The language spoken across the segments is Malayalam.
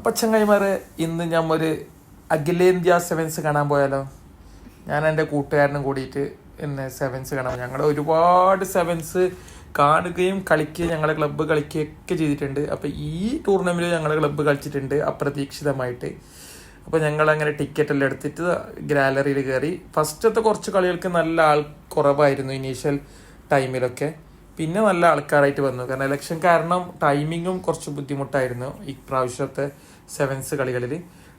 അപ്പൊ ചങ്ങായിമാരെ, ഇന്ന് ഞാൻ ഒരു അഖിലേന്ത്യാ സെവൻസ് കാണാൻ പോയാലോ? ഞാൻ എൻ്റെ കൂട്ടുകാരനും കൂടിയിട്ട് ഇന്ന് സെവൻസ് കാണാൻ. ഞങ്ങൾ ഒരുപാട് സെവൻസ് കാണുകയും കളിക്കുകയും ഞങ്ങളെ ക്ലബ്ബ് കളിക്കുകയൊക്കെ ചെയ്തിട്ടുണ്ട്. അപ്പോൾ ഈ ടൂർണമെൻറ്റിൽ ഞങ്ങളെ ക്ലബ്ബ് കളിച്ചിട്ടുണ്ട് അപ്രതീക്ഷിതമായിട്ട്. അപ്പോൾ ഞങ്ങളങ്ങനെ ടിക്കറ്റ് എല്ലാം എടുത്തിട്ട് ഗ്യാലറിയിൽ കയറി. ഫസ്റ്റത്തെ കുറച്ച് കളികൾക്ക് നല്ല ആൾ കുറവായിരുന്നു ഇനീഷ്യൽ ടൈമിലൊക്കെ. പിന്നെ നല്ല ആൾക്കാരായിട്ട് വന്നു. കാരണം ഇലക്ഷൻ കാരണം ടൈമിങ്ങും കുറച്ച് ബുദ്ധിമുട്ടായിരുന്നു ഇപ്രാവശ്യത്തെ സെവൻസ് കളികളിൽ.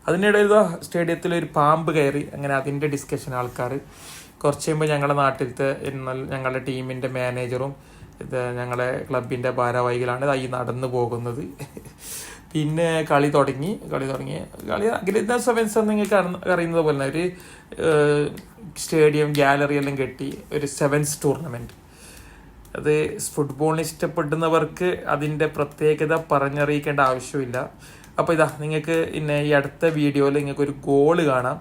അതിനിടയിൽ സ്റ്റേഡിയത്തിൽ ഒരു പാമ്പ് കയറി. അങ്ങനെ അതിൻ്റെ ഡിസ്കഷൻ ആൾക്കാർ. കുറച്ച് കഴിയുമ്പോൾ ഞങ്ങളുടെ നാട്ടിലത്തെ ഞങ്ങളുടെ ടീമിൻ്റെ മാനേജറും ഞങ്ങളെ ക്ലബിൻ്റെ ഭാരവാഹികളാണ് ഈ നടന്നു പോകുന്നത്. പിന്നെ കളി തുടങ്ങി അഖിലേന്ത്യാ സെവൻസ് നിങ്ങൾക്ക് അറിയുന്നത് പോലെ ഒരു സ്റ്റേഡിയം ഗ്യാലറി എല്ലാം കെട്ടി ഒരു സെവൻസ് ടൂർണമെൻറ്റ്. അത് ഫുട്ബോളിന് ഇഷ്ടപ്പെടുന്നവർക്ക് അതിൻ്റെ പ്രത്യേകത പറഞ്ഞറിയിക്കേണ്ട ആവശ്യമില്ല. അപ്പോൾ നിങ്ങൾക്ക് ഈ അടുത്ത വീഡിയോയിൽ നിങ്ങൾക്ക് ഒരു ഗോള് കാണാം.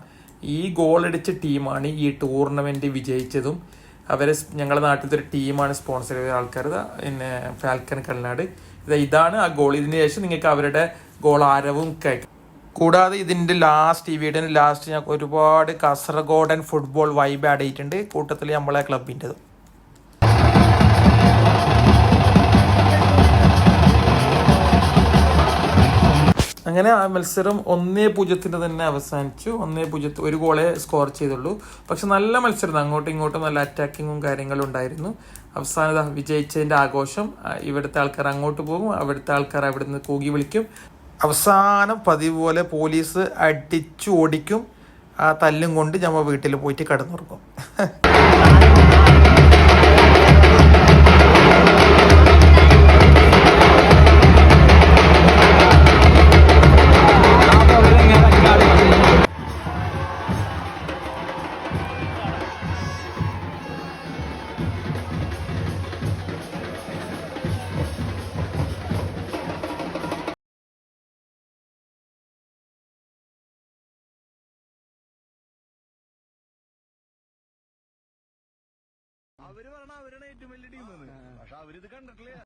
ഈ ഗോളടിച്ച ടീമാണ് ഈ ടൂർണമെൻറ്റ് വിജയിച്ചതും. ഞങ്ങളുടെ നാട്ടിലത്തെ ഒരു ടീമാണ് സ്പോൺസർ ചെയ്ത ആൾക്കാർ, ഫാൽക്കൺ കൽനാട്. ഇതാണ് ആ ഗോൾ. ഇതിന് ശേഷം നിങ്ങൾക്ക് അവരുടെ ഗോൾ ആരവും കേൾക്കാം. കൂടാതെ ഇതിൻ്റെ ഈ വീഡിയോൻ്റെ ലാസ്റ്റ് ഞാൻ ഒരുപാട് കാസർഗോഡൻ ഫുട്ബോൾ വൈബ് ആഡ് ചെയ്തിട്ടുണ്ട്, കൂട്ടത്തിൽ നമ്മളെ ക്ലബിൻ്റെത്. അങ്ങനെ ആ മത്സരം 1-0 തന്നെ അവസാനിച്ചു. 1-0, ഒരു ഗോളേ സ്കോർ ചെയ്തുള്ളൂ. പക്ഷെ നല്ല മത്സരം, അങ്ങോട്ടും ഇങ്ങോട്ടും നല്ല അറ്റാക്കിങ്ങും കാര്യങ്ങളും ഉണ്ടായിരുന്നു. അവസാനം വിജയിച്ചതിൻ്റെ ആഘോഷം. ഇവിടുത്തെ ആൾക്കാർ അങ്ങോട്ട് പോകും, അവിടുത്തെ ആൾക്കാർ അവിടെ നിന്ന് കൂകി വിളിക്കും. അവസാനം പതിവ് പോലെ പോലീസ് അടിച്ചു ഓടിക്കും. ആ തല്ലും കൊണ്ട് ഞമ്മ വീട്ടിൽ പോയിട്ട് കിടന്നുറങ്ങും. അവര് പറഞ്ഞ അവരാണ് ഏറ്റവും വലിയ ടീം, പക്ഷെ അവരിത് കണ്ടിട്ടില്ല.